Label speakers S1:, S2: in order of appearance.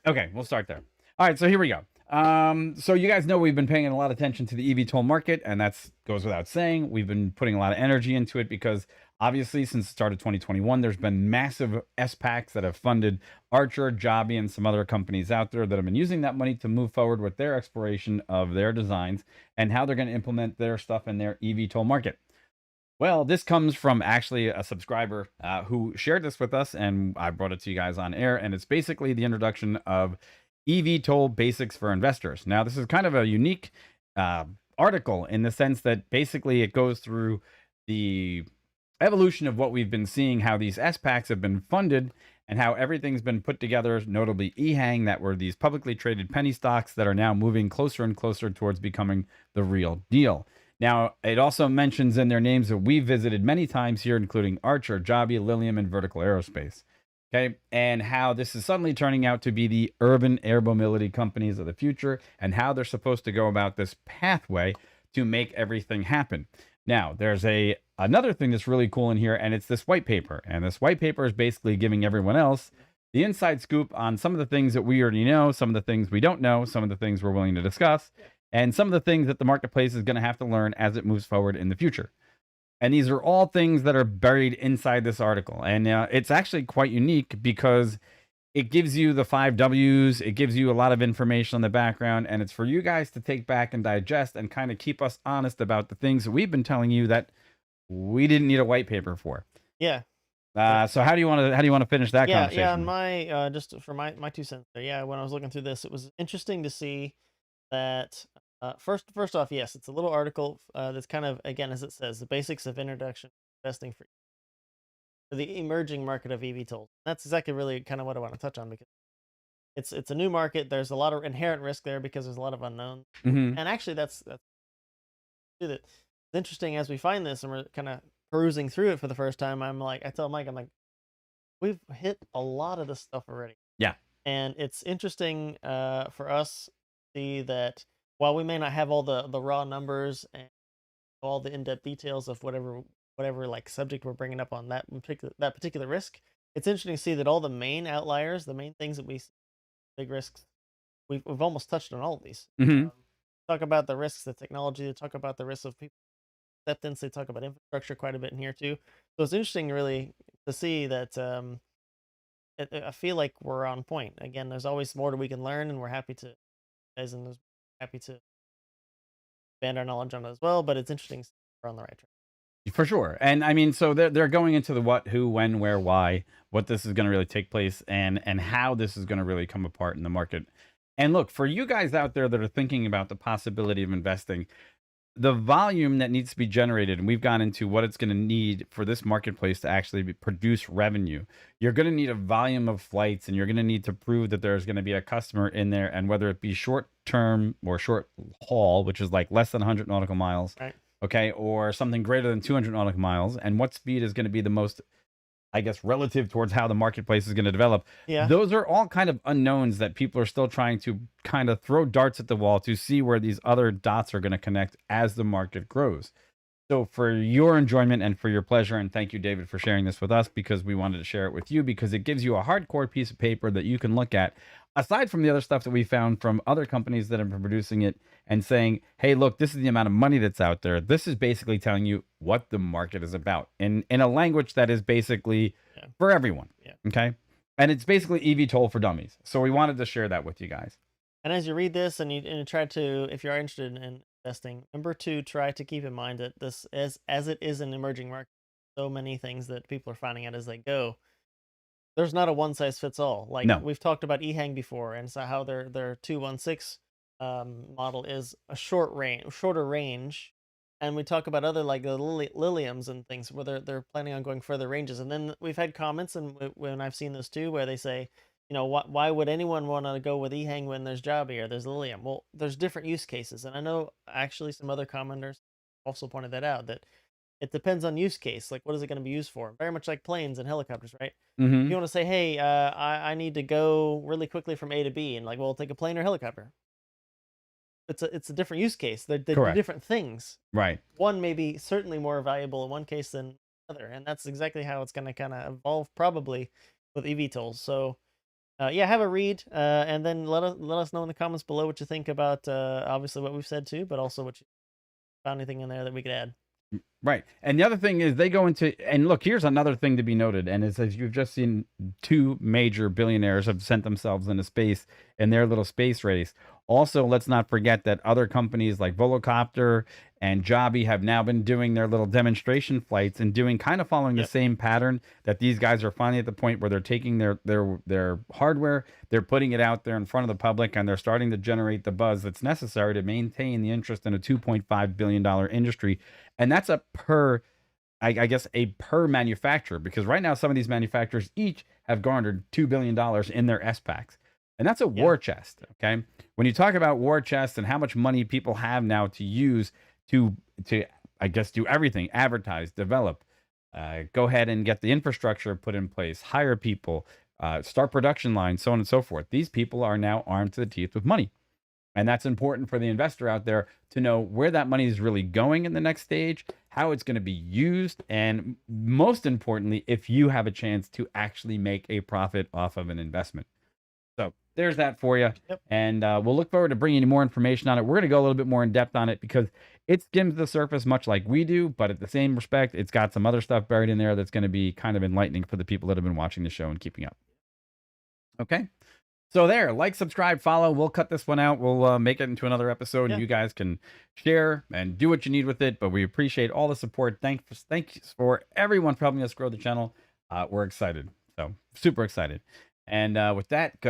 S1: Okay, we'll start there. All right, so here we go. So you guys know we've been paying a lot of attention to the eVTOL market, and that's goes without saying. We've been putting a lot of energy into it because obviously since the start of 2021, there's been massive SPACs that have funded Archer, Joby, and some other companies out there that have been using that money to move forward with their exploration of their designs and how they're going to implement their stuff in their eVTOL market. Well, this comes from actually a subscriber who shared this with us, and I brought it to you guys on air. And it's basically the introduction of eVTOL basics for investors. Now, this is kind of a unique uh, article in the sense that basically it goes through the evolution of what we've been seeing, how these SPACs have been funded, and how everything's been put together, notably EHang, that were these publicly traded penny stocks that are now moving closer and closer towards becoming the real deal. Now, it also mentions in their names that we visited many times here, including Archer, Joby, Lilium, and Vertical Aerospace. Okay, and how this is suddenly turning out to be the urban air mobility companies of the future, and how they're supposed to go about this pathway to make everything happen. Now, there's another thing that's really cool in here, and it's this white paper. And this white paper is basically giving everyone else the inside scoop on some of the things that we already know, some of the things we don't know, some of the things we're willing to discuss, and some of the things that the marketplace is going to have to learn as it moves forward in the future. And these are all things that are buried inside this article. And it's actually quite unique because it gives you the five W's, it gives you a lot of information on the background, and it's for you guys to take back and digest and kind of keep us honest about the things that we've been telling you that we didn't need a white paper for.
S2: Yeah. Yeah.
S1: So how do you want to finish that
S2: Yeah, and
S1: conversation?
S2: my just for my 2 cents there. Yeah, when I was looking through this, it was interesting to see that first off, yes, it's a little article that's kind of, again, as it says, the basics of introduction to investing for the emerging market of EVTOL. That's exactly really kind of what I want to touch on, because it's a new market. There's a lot of inherent risk there because there's a lot of unknowns.
S1: Hmm.
S2: And actually that's that it's interesting as we find this and we're kind of perusing through it for the first time. I tell Mike, I'm like, we've hit a lot of this stuff already.
S1: Yeah.
S2: And it's interesting for us to see that while we may not have all the raw numbers and all the in-depth details of whatever like subject we're bringing up on that particular risk, it's interesting to see that all the main outliers, the main things that we see, big risks, we've almost touched on all of these.
S1: Hmm.
S2: Um, talk about the risks of technology, they talk about the risks of people acceptance, they talk about infrastructure quite a bit in here too. So it's interesting really to see that I feel like we're on point. Again, there's always more that we can learn, and we're happy to, guys, and happy to expand our knowledge on it as well. But it's interesting we're on the right track.
S1: For sure. And I mean, so they're going into the what, who, when, where, why, what this is going to really take place, and how this is going to really come apart in the market. And look, for you guys out there that are thinking about the possibility of investing, the volume that needs to be generated, and we've gone into what it's going to need for this marketplace to actually produce revenue. You're going to need a volume of flights, and you're going to need to prove that there's going to be a customer in there, and whether it be short term or short haul, which is like less than 100 nautical miles,
S2: Right?
S1: okay, or something greater than 200 nautical miles, and what speed is going to be the most, I guess, relative towards how the marketplace is going to develop.
S2: Yeah.
S1: Those are all kind of unknowns that people are still trying to kind of throw darts at the wall to see where these other dots are going to connect as the market grows. So, for your enjoyment and for your pleasure, and thank you, David, for sharing this with us, because we wanted to share it with you because it gives you a hardcore piece of paper that you can look at, aside from the other stuff that we found from other companies that have been producing it and saying, hey, look, this is the amount of money that's out there. This is basically telling you what the market is about in a language that is basically
S2: Yeah.
S1: for everyone.
S2: Yeah.
S1: Okay. And it's basically eVTOL for dummies. So, we wanted to share that with you guys.
S2: And as you read this and you try to, if you are interested in investing, remember to try to keep in mind that this, as it is an emerging market, so many things that people are finding out as they go. There's not a one size fits all. Like
S1: No.
S2: we've talked about eHang before, and so how their 216 model is a shorter range, and we talk about other like the Liliums and things where they're planning on going further ranges. And then we've had comments, and when I've seen this too, where they say, why would anyone want to go with eHang when there's Joby or there's Lilium? Well, there's different use cases, and I know actually some other commenters also pointed that out, that it depends on use case. Like, what is it going to be used for? Very much like planes and helicopters, right?
S1: Hmm.
S2: You want to say, hey, I need to go really quickly from A to B, and like, well, take a plane or helicopter. It's a different use case. They're
S1: Correct.
S2: different things.
S1: Right.
S2: One may be certainly more valuable in one case than other, and that's exactly how it's going to kind of evolve probably with eVTOLs. So Yeah, have a read, and then let us know in the comments below what you think about obviously what we've said too, but also what you found anything in there that we could add.
S1: Right. And the other thing is they go into, and look, here's another thing to be noted. And it's as you've just seen, two major billionaires have sent themselves into space in their little space race. Also, let's not forget that other companies like Volocopter and Joby have now been doing their little demonstration flights and doing kind of following the
S2: Yep.
S1: same pattern, that these guys are finally at the point where they're taking their hardware, they're putting it out there in front of the public, and they're starting to generate the buzz that's necessary to maintain the interest in a $2.5 billion industry. And that's a per, I guess, a per manufacturer, because right now some of these manufacturers each have garnered $2 billion in their S packs. And that's a
S2: Yeah.
S1: war chest. Okay. When you talk about war chests and how much money people have now to use to I guess do everything, advertise, develop, go ahead and get the infrastructure put in place, hire people, start production lines, so on and so forth. These people are now armed to the teeth with money. And that's important for the investor out there to know where that money is really going in the next stage, how it's going to be used, and most importantly, if you have a chance to actually make a profit off of an investment. So there's that for you.
S2: Yep.
S1: And we'll look forward to bringing you more information on it. We're going to go a little bit more in depth on it because it skims the surface much like we do, but at the same respect, it's got some other stuff buried in there that's going to be kind of enlightening for the people that have been watching the show and keeping up. Okay. So there, like, subscribe, follow. We'll cut this one out. We'll make it into another episode.
S2: Yeah.
S1: And you guys can share and do what you need with it. But we appreciate all the support. Thanks for everyone for helping us grow the channel. We're excited. So super excited. And with that, good.